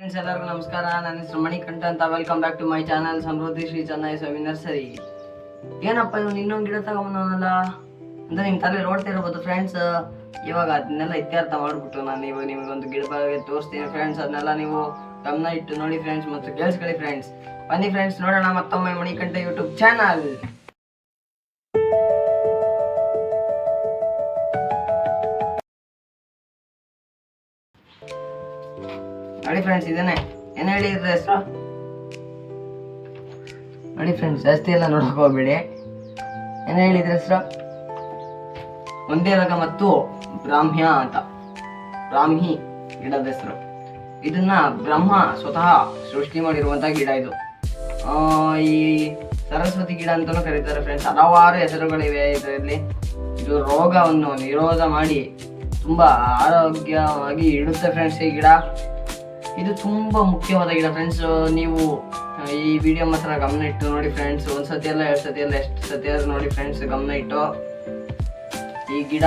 Friends ಎಲ್ಲರಿಗೂ ನಮಸ್ಕಾರ. ನನ್ನ ಹೆಸರು ಮಣಿಕಂಠ ಅಂತ. Welcome back to my channel Samruddhi Shri Chennai Swamy nursery. ಏನಪ್ಪ ಇವನು ಇನ್ನೊಂದು ಗಿಡ ತಗೊಂಬಂದವನಲ್ಲ ಅಂತ ನಿಮ್ಮ ತಲೆ ನೋಡ್ತಾ ಇರ್ಬೋದು ಫ್ರೆಂಡ್ಸ್. ಇವಾಗ ಅದನ್ನೆಲ್ಲ ಇತ್ಯರ್ಥ ಮಾಡಿಬಿಟ್ಟು ನಾನು ಇವಾಗ ನಿಮಗೊಂದು ಗಿಡ ಬಗ್ಗೆ ತೋರಿಸ್ತೀನಿ ಫ್ರೆಂಡ್ಸ್. ಅದನ್ನೆಲ್ಲ ನೀವು ಗಮನ ಇಟ್ಟು ನೋಡಿ ಫ್ರೆಂಡ್ಸ್ ಮತ್ತು ಕೇಳಿಸ್ಕೊಳ್ಳಿ ಫ್ರೆಂಡ್ಸ್. ಬನ್ನಿ ಫ್ರೆಂಡ್ಸ್, ನೋಡೋಣ ಮತ್ತೊಮ್ಮೆ ಮಣಿಕಂಠ ಯೂಟ್ಯೂಬ್ ಚಾನಲ್. ನೋಡಿ ಫ್ರೆಂಡ್ಸ್, ಇದೇನೆ ಏನು ಹೇಳಿದ್ರೆ ಹೆಸರು ನೋಡಿ ಫ್ರೆಂಡ್ಸ್. ಜಾಸ್ತಿ ಎಲ್ಲ ನೋಡಕ್ ಹೋಗ್ಬೇಡಿ. ಏನು ಹೇಳಿದ್ರೆ ಹೆಸರು ಒಂದೇ ರಗ ಮತ್ತು ಬ್ರಾಹ್ಮ್ಯ ಅಂತ. ಬ್ರಾಹ್ಮಿ ಗಿಡದ ಹೆಸರು. ಇದನ್ನ ಬ್ರಹ್ಮ ಸ್ವತಃ ಸೃಷ್ಟಿ ಮಾಡಿರುವಂತ ಗಿಡ ಇದು. ಈ ಸರಸ್ವತಿ ಗಿಡ ಅಂತಾನೂ ಕರೀತಾರೆ ಫ್ರೆಂಡ್ಸ್. ಹಲವಾರು ಹೆಸರುಗಳಿವೆ ಇದರಲ್ಲಿ. ಇದು ರೋಗವನ್ನು ನಿರೋಧ ಮಾಡಿ ತುಂಬಾ ಆರೋಗ್ಯವಾಗಿ ಇಡುತ್ತೆ ಫ್ರೆಂಡ್ಸ್ ಈ ಗಿಡ. ಇದು ತುಂಬಾ ಮುಖ್ಯವಾದ ಗಿಡ ಫ್ರೆಂಡ್ಸ್. ನೀವು ಈ ವಿಡಿಯೋ ಮಾತ್ರ ಗಮನ ಇಟ್ಟು ನೋಡಿ ಫ್ರೆಂಡ್ಸ್. ಒಂದ್ಸತಿ ಅಲ್ಲ, ಎರಡು ಸತಿ ಅಲ್ಲ, ಎಷ್ಟು ಸತಿ ಆದ್ರೂ ನೋಡಿ ಫ್ರೆಂಡ್ಸ್ ಗಮನ ಇಟ್ಟು. ಈ ಗಿಡ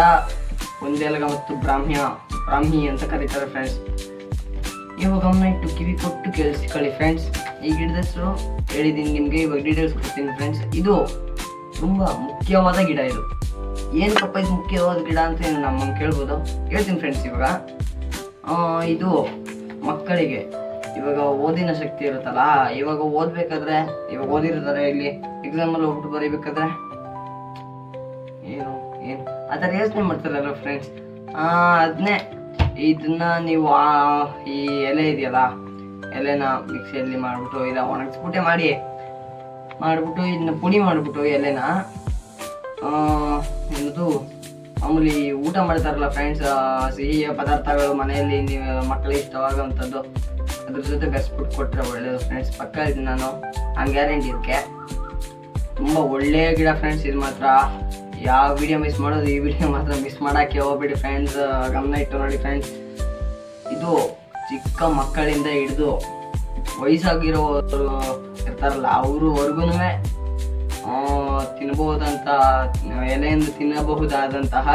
ಒಂದೇಲಗ ಮತ್ತು ಬ್ರಾಹ್ಮಿ ಅಂತ ಕರೀತಾರೆ ಫ್ರೆಂಡ್ಸ್. ನೀವು ಗಮನ ಇಟ್ಟು ಕಿವಿ ಕೊಟ್ಟು ಕೇಳಿಸ್ಕೊಳ್ಳಿ ಫ್ರೆಂಡ್ಸ್. ಈ ಗಿಡದ ಹೆಸರು ಹೇಳಿದ್ದೀನಿ ನಿಮ್ಗೆ, ಇವಾಗ ಡೀಟೇಲ್ಸ್ ಕೊಡ್ತೀನಿ ಫ್ರೆಂಡ್ಸ್. ಇದು ತುಂಬಾ ಮುಖ್ಯವಾದ ಗಿಡ. ಇದು ಏನಕ್ಕಪ್ಪ ಇದು ಮುಖ್ಯವಾದ ಗಿಡ ಅಂತ ನಮ್ಮನ್ನು ಕೇಳ್ಬೋದು. ಹೇಳ್ತೀನಿ ಫ್ರೆಂಡ್ಸ್. ಇವಾಗ ಇದು ಮಕ್ಕಳಿಗೆ ಇವಾಗ ಓದಿನ ಶಕ್ತಿ ಇರುತ್ತಲ್ಲ, ಇವಾಗ ಓದ್ಬೇಕಾದ್ರೆ ಇವಾಗ ಓದಿರ್ತಾರೆ, ಇಲ್ಲಿ ಎಕ್ಸಾಮಲ್ಲಿ ಹೋಗ್ಬಿಟ್ಟು ಬರೀಬೇಕಾದ್ರೆ ಏನು ಆ ಥರ ಯೋಚನೆ ಮಾಡ್ತಾರಲ್ಲ ಫ್ರೆಂಡ್ಸ್. ಅದನ್ನೇ ಇದನ್ನ ನೀವು ಈ ಎಲೆ ಇದೆಯಲ್ಲ, ಎಲೆನ ಮಿಕ್ಸಿಯಲ್ಲಿ ಮಾಡಿಬಿಟ್ಟು ಇಲ್ಲ ಒಣಗಿಸ್ಬಿಟ್ಟೆ ಮಾಡಿಬಿಟ್ಟು ಇದನ್ನ ಪುಡಿ ಮಾಡಿಬಿಟ್ಟು ಎಲೆನ ಇದು ಮಾಮೂಲಿ ಊಟ ಮಾಡ್ತಾರಲ್ಲ ಫ್ರೆಂಡ್ಸ್, ಸಿಹಿಯ ಪದಾರ್ಥಗಳು ಮನೆಯಲ್ಲಿ ನೀವು ಮಕ್ಕಳಿಗೆ ಇಷ್ಟವಾಗುವಂಥದ್ದು, ಅದ್ರ ಜೊತೆ ಬೆರೆಸ್ಬಿಟ್ಟು ಕೊಟ್ಟರೆ ಒಳ್ಳೇದು ಫ್ರೆಂಡ್ಸ್. ಪಕ್ಕ ಇದು ನಾನು ಗ್ಯಾರಂಟಿ ಇದಕ್ಕೆ. ತುಂಬ ಒಳ್ಳೆಯ ಗಿಡ ಫ್ರೆಂಡ್ಸ್. ಇದು ಮಾತ್ರ ಯಾವ ವಿಡಿಯೋ ಮಿಸ್ ಮಾಡೋದು, ಈ ವಿಡಿಯೋ ಮಾತ್ರ ಮಿಸ್ ಮಾಡೋಕ್ಕೆ ಹೋಗ್ಬೇಡಿ ಫ್ರೆಂಡ್ಸ್. ಗಮನ ಇಟ್ಟು ನೋಡಿ ಫ್ರೆಂಡ್ಸ್. ಇದು ಚಿಕ್ಕ ಮಕ್ಕಳಿಂದ ಹಿಡಿದು ವಯಸ್ಸಾಗಿರೋರು ಇರ್ತಾರಲ್ಲ ಅವ್ರವರೆಗೂ ತಿನ್ನಬಹುದಂತ ಎಲೆಯಿಂದ ತಿನ್ನಬಹುದಾದಂತಹ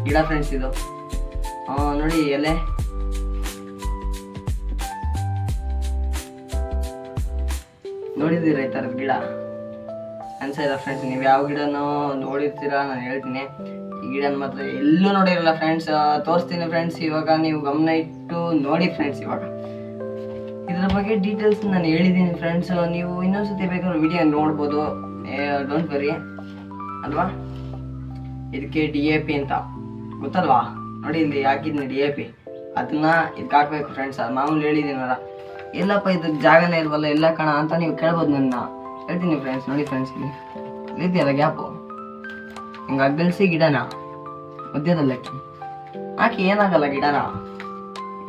ಗಿಡ ಫ್ರೆಂಡ್ಸ್ ಇದು. ನೋಡಿ ಎಲೆ ನೋಡಿದ್ದೀರಾ ಈ ಥರದ ಗಿಡ ಅನ್ಸಿಲ್ಲ ಫ್ರೆಂಡ್ಸ್. ನೀವು ಯಾವ ಗಿಡನೋ ನೋಡಿರ್ತೀರಾ, ನಾನು ಹೇಳ್ತೀನಿ. ಈ ಗಿಡನ ಮಾತ್ರ ಎಲ್ಲೂ ನೋಡಿರಲ್ಲ ಫ್ರೆಂಡ್ಸ್. ತೋರಿಸ್ತೀನಿ ಫ್ರೆಂಡ್ಸ್. ಇವಾಗ ನೀವು ಗಮನ ಇಟ್ಟು ನೋಡಿ ಫ್ರೆಂಡ್ಸ್. ಇವಾಗ ಇದ್ರ ಬಗ್ಗೆ ಡೀಟೇಲ್ಸ್ ನಾನು ಹೇಳಿದ್ದೀನಿ ಫ್ರೆಂಡ್ಸ್. ನೀವು ಇನ್ನೊಂದ್ಸತಿ ಬೇಕಾದ್ರೆ ವಿಡಿಯೋ ನೋಡ್ಬೋದು, ಡೋಂಟ್ ವರಿ ಅಲ್ವಾ. ಇದಕ್ಕೆ DAP ಅಂತ ಗೊತ್ತಲ್ವಾ? ನೋಡಿ ಇಲ್ಲಿ ಹಾಕಿದ್ನಿ DAP. ಅದನ್ನ ಇದಕ್ಕೆ ಹಾಕ್ಬೇಕು ಫ್ರೆಂಡ್ಸ್. ಅದು ಮಾಮೂಲಿ ಹೇಳಿದ್ದೀನಲ್ಲ. ಎಲ್ಲಪ್ಪ ಇದು ಜಾಗನೇ ಇಲ್ವಲ್ಲ ಎಲ್ಲ ಕಣ ಅಂತ ನೀವು ಕೇಳ್ಬೋದು. ನನ್ನ ಹೇಳ್ತೀನಿ ಫ್ರೆಂಡ್ಸ್. ನೋಡಿ ಫ್ರೆಂಡ್ಸ್, ಇಲ್ಲಿ ಇದೆಯಲ್ಲ ಗ್ಯಾಪು, ಹಿಂಗೆ ಅಗ್ಗಲ್ಸಿ ಗಿಡನ ಮಧ್ಯದಲ್ಲಿ ಹಾಕಿ ಏನಾಗಲ್ಲ ಗಿಡನ.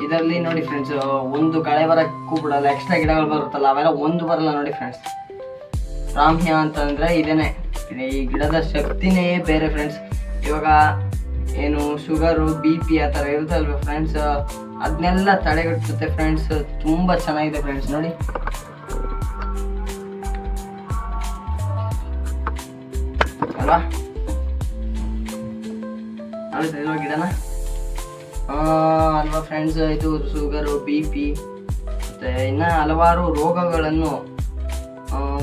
ಇದರಲ್ಲಿ ನೋಡಿ ಫ್ರೆಂಡ್ಸ್, ಒಂದು ಕಳೆ ಬರೋಕ್ಕೂ ಬಿಡಲ್ಲ. ಎಕ್ಸ್ಟ್ರಾ ಗಿಡಗಳು ಬರುತ್ತಲ್ಲ ಅವೆಲ್ಲ ಒಂದು ಬರಲ್ಲ ನೋಡಿ ಫ್ರೆಂಡ್ಸ್. ಬ್ರಾಹ್ಮ್ಯ ಅಂತಂದ್ರೆ ಇದೇನೆ. ಈ ಗಿಡದ ಶಕ್ತಿನೇ ಬೇರೆ ಫ್ರೆಂಡ್ಸ್. ಇವಾಗ ಏನು ಶುಗರು BP ಆ ಥರ ಇರುತ್ತಲ್ವ ಫ್ರೆಂಡ್ಸ್, ಅದನ್ನೆಲ್ಲ ತಡೆಗಟ್ಟುತ್ತೆ ಫ್ರೆಂಡ್ಸ್. ತುಂಬ ಚೆನ್ನಾಗಿದೆ ಫ್ರೆಂಡ್ಸ್. ನೋಡಿ ಅಲ್ವಾ, ನೋಡಿದ್ರಿಲ್ವ ಗಿಡನ ಅಲ್ವಾ ಫ್ರೆಂಡ್ಸ್. ಇದು ಶುಗರು BP ಮತ್ತೆ ಇನ್ನ ಹಲವಾರು ರೋಗಗಳನ್ನು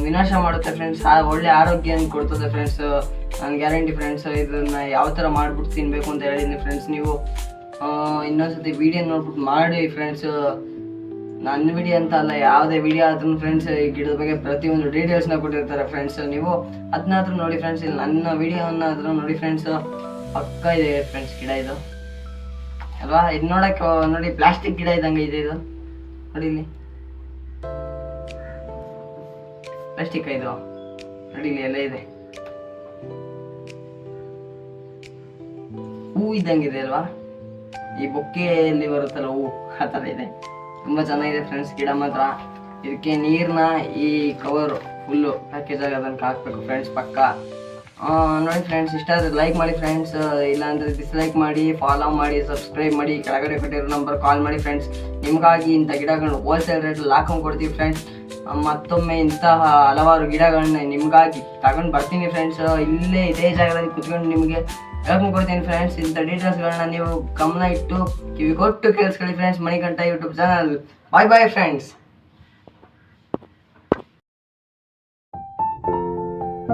ವಿನಾಶ ಮಾಡುತ್ತೆ ಫ್ರೆಂಡ್ಸ್. ಒಳ್ಳೆ ಆರೋಗ್ಯ ಕೊಡ್ತದೆ ಫ್ರೆಂಡ್ಸ್. ನಾನು ಗ್ಯಾರಂಟಿ ಫ್ರೆಂಡ್ಸ್. ಇದನ್ನ ಯಾವ ಥರ ಮಾಡ್ಬಿಟ್ಟು ತಿನ್ಬೇಕು ಅಂತ ಹೇಳಿದ್ದೀನಿ ಫ್ರೆಂಡ್ಸ್. ನೀವು ಇನ್ನೊಂದ್ಸತಿ ವಿಡಿಯೋ ನೋಡ್ಬಿಟ್ಟು ಮಾಡಿ ಫ್ರೆಂಡ್ಸ್. ನನ್ನ ವಿಡಿಯೋ ಅಂತ ಅಲ್ಲ, ಯಾವುದೇ ವಿಡಿಯೋ ಆದ್ರೂ ಫ್ರೆಂಡ್ಸ್ ಈ ಗಿಡದ ಬಗ್ಗೆ ಪ್ರತಿಯೊಂದು ಡೀಟೇಲ್ಸ್ನ ಕೊಟ್ಟಿರ್ತಾರೆ ಫ್ರೆಂಡ್ಸ್. ನೀವು ಅದನ್ನಾದ್ರೂ ನೋಡಿ ಫ್ರೆಂಡ್ಸ್. ಇಲ್ಲಿ ನನ್ನ ವಿಡಿಯೋನಾದ್ರೂ ನೋಡಿ ಫ್ರೆಂಡ್ಸ್. ಪಕ್ಕ ಇದೆ ಫ್ರೆಂಡ್ಸ್ ಗಿಡ ಇದು ಅಲ್ವಾ. ಇದು ನೋಡಕ್ಕೆ ನೋಡಿ ಪ್ಲಾಸ್ಟಿಕ್ ಗಿಡ ಇದ್ದಂಗೆ ಇದೆ ಇದು. ನೋಡಿ ಇಲ್ಲಿ ಪ್ಲಾಸ್ಟಿಕ್ ಇದು. ನೋಡಿ ಇಲ್ಲಿ ಎಲ್ಲ ಇದೆ, ಹೂ ಇದ್ದಂಗಿದೆ ಅಲ್ವಾ. ಈ ಬೊಕ್ಕೆಯಲ್ಲಿ ಬರುತ್ತಲ್ಲ ಹೂ, ಆ ಥರ ಇದೆ. ತುಂಬ ಚೆನ್ನಾಗಿದೆ ಫ್ರೆಂಡ್ಸ್ ಗಿಡ ಮಾತ್ರ. ಇದಕ್ಕೆ ನೀರನ್ನ ಈ ಕವರ್ ಫುಲ್ಲು ಪ್ಯಾಕೇಜ್ ಆಗಿ ಅದನ್ನು ಹಾಕ್ಬೇಕು ಫ್ರೆಂಡ್ಸ್ ಪಕ್ಕ. ನೋಡಿ ಫ್ರೆಂಡ್ಸ್, ಇಷ್ಟ ಆದರೆ ಲೈಕ್ ಮಾಡಿ ಫ್ರೆಂಡ್ಸ್, ಇಲ್ಲಾಂದರೆ ಡಿಸ್ಲೈಕ್ ಮಾಡಿ, ಫಾಲೋ ಮಾಡಿ, ಸಬ್ಸ್ಕ್ರೈಬ್ ಮಾಡಿ, ಕೆಳಗಡೆ ಕೊಟ್ಟಿರೋ ನಂಬರ್ ಕಾಲ್ ಮಾಡಿ ಫ್ರೆಂಡ್ಸ್. ನಿಮಗಾಗಿ ಇಂಥ ಗಿಡಗಳನ್ನ ಹೋಲ್ಸೇಲ್ ರೇಟಲ್ಲಿ ಹಾಕೊಂಡು ಕೊಡ್ತೀವಿ ಫ್ರೆಂಡ್ಸ್. ಮತ್ತೊಮ್ಮೆ ಇಂತಹ ಹಲವಾರು ಗಿಡಗಳನ್ನ ನಿಮಗಾಗಿ ತಗೊಂಡು ಬರ್ತೀನಿ ಫ್ರೆಂಡ್ಸ್. ಇಲ್ಲೇ ಇದೇ ಜಾಗದಲ್ಲಿ ಕುತ್ಕೊಂಡು ನಿಮಗೆ ಹೇಳ್ಕೊಂಡ್ಕೊಡ್ತೀನಿ ಫ್ರೆಂಡ್ಸ್. ಇಂಥ ಡೀಟೇಲ್ಸ್ಗಳನ್ನ ನೀವು ಗಮನ ಇಟ್ಟು ಕಿವಿ ಕೊಟ್ಟು ಕೇಳಿಸ್ಕೊಳ್ಳಿ friends. Manikanta YouTube channel. Bye bye friends.